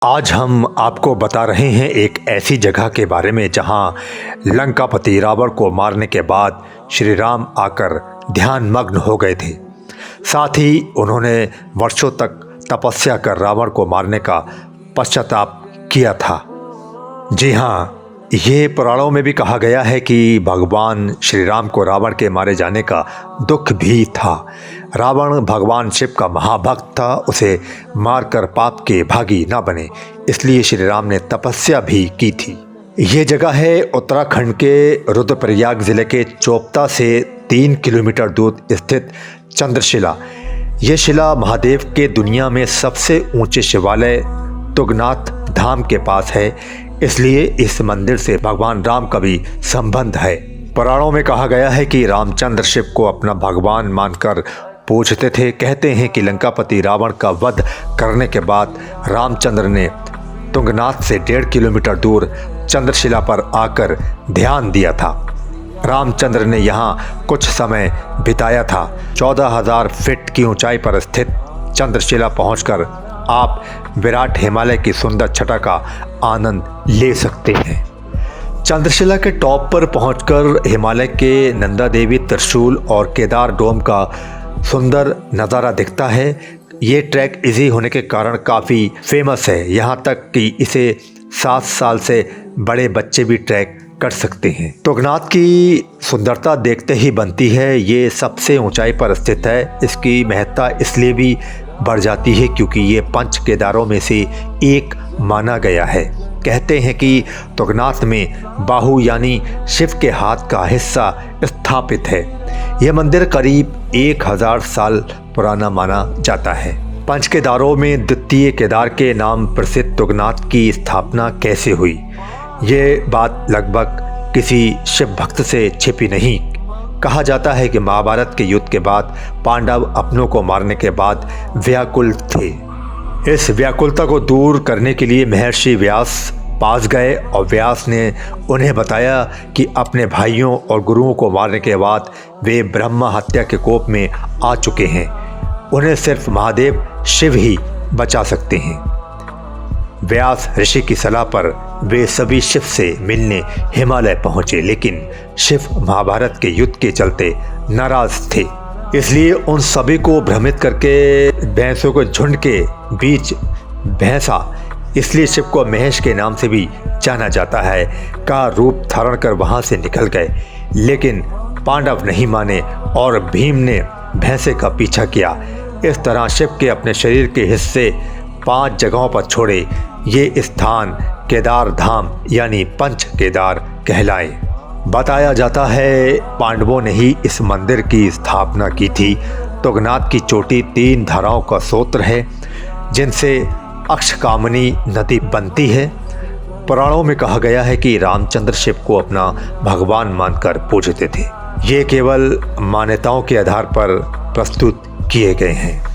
आज हम आपको बता रहे हैं एक ऐसी जगह के बारे में जहां लंकापति रावण को मारने के बाद श्री राम आकर ध्यान मग्न हो गए थे। साथ ही उन्होंने वर्षों तक तपस्या कर रावण को मारने का पश्चाताप किया था। जी हाँ, ये पुराणों में भी कहा गया है कि भगवान श्री राम को रावण के मारे जाने का दुख भी था। रावण भगवान शिव का महाभक्त था, उसे मारकर पाप के भागी ना बने, इसलिए श्री राम ने तपस्या भी की थी। ये जगह है उत्तराखंड के रुद्रप्रयाग ज़िले के चोपता से 3 किलोमीटर दूर स्थित चंद्रशिला। ये शिला महादेव के दुनिया में सबसे ऊंचे शिवालय तुंगनाथ धाम के पास है, इसलिए इस मंदिर से भगवान राम का भी संबंध है। पुराणों में कहा गया है कि रामचंद्र शिव को अपना भगवान मानकर पूजते थे। कहते हैं कि लंकापति रावण का वध करने के बाद रामचंद्र ने तुंगनाथ से 1.5 किलोमीटर दूर चंद्रशिला पर आकर ध्यान दिया था। रामचंद्र ने यहाँ कुछ समय बिताया था। 14,000 फीट की ऊंचाई पर स्थित चंद्रशिला पहुंचकर आप विराट हिमालय की सुंदर छटा का आनंद ले सकते हैं। चंद्रशिला के टॉप पर पहुंचकर हिमालय के नंदा देवी त्रिशूल और केदार डोम का सुंदर नज़ारा दिखता है। ये ट्रैक इजी होने के कारण काफ़ी फेमस है, यहाँ तक कि इसे 7 साल से बड़े बच्चे भी ट्रैक कर सकते हैं। तुंगनाथ की सुंदरता देखते ही बनती है। ये सबसे ऊंचाई पर स्थित है। इसकी महत्ता इसलिए भी बढ़ जाती है क्योंकि ये 5 केदारों में से एक माना गया है। कहते हैं कि तुंगनाथ में बाहु यानी शिव के हाथ का हिस्सा स्थापित है। यह मंदिर करीब 1000 साल पुराना माना जाता है। 5 केदारों में द्वितीय केदार के नाम प्रसिद्ध तुंगनाथ की स्थापना कैसे हुई, ये बात लगभग किसी शिव भक्त से छिपी नहीं। कहा जाता है कि महाभारत के युद्ध के बाद पांडव अपनों को मारने के बाद व्याकुल थे। इस व्याकुलता को दूर करने के लिए महर्षि व्यास पास गए और व्यास ने उन्हें बताया कि अपने भाइयों और गुरुओं को मारने के बाद वे ब्रह्मा हत्या के कोप में आ चुके हैं। उन्हें सिर्फ महादेव शिव ही बचा सकते हैं। व्यास ऋषि की सलाह पर वे सभी शिव से मिलने हिमालय पहुंचे, लेकिन शिव महाभारत के युद्ध के चलते नाराज थे। इसलिए उन सभी को भ्रमित करके भैंसों के झुंड के बीच भैंसा, इसलिए शिव को महेश के नाम से भी जाना जाता है, का रूप धारण कर वहां से निकल गए। लेकिन पांडव नहीं माने और भीम ने भैंसे का पीछा किया। इस तरह शिव के अपने शरीर के हिस्से 5 जगहों पर छोड़े। ये स्थान केदार धाम यानी 5 केदार कहलाए। बताया जाता है पांडवों ने ही इस मंदिर की स्थापना की थी। तुंगनाथ की चोटी 3 धाराओं का स्रोत है, जिनसे अक्षकामनी नदी बनती है। पुराणों में कहा गया है कि रामचंद्र शिव को अपना भगवान मानकर पूजते थे। ये केवल मान्यताओं के आधार पर प्रस्तुत किए गए हैं।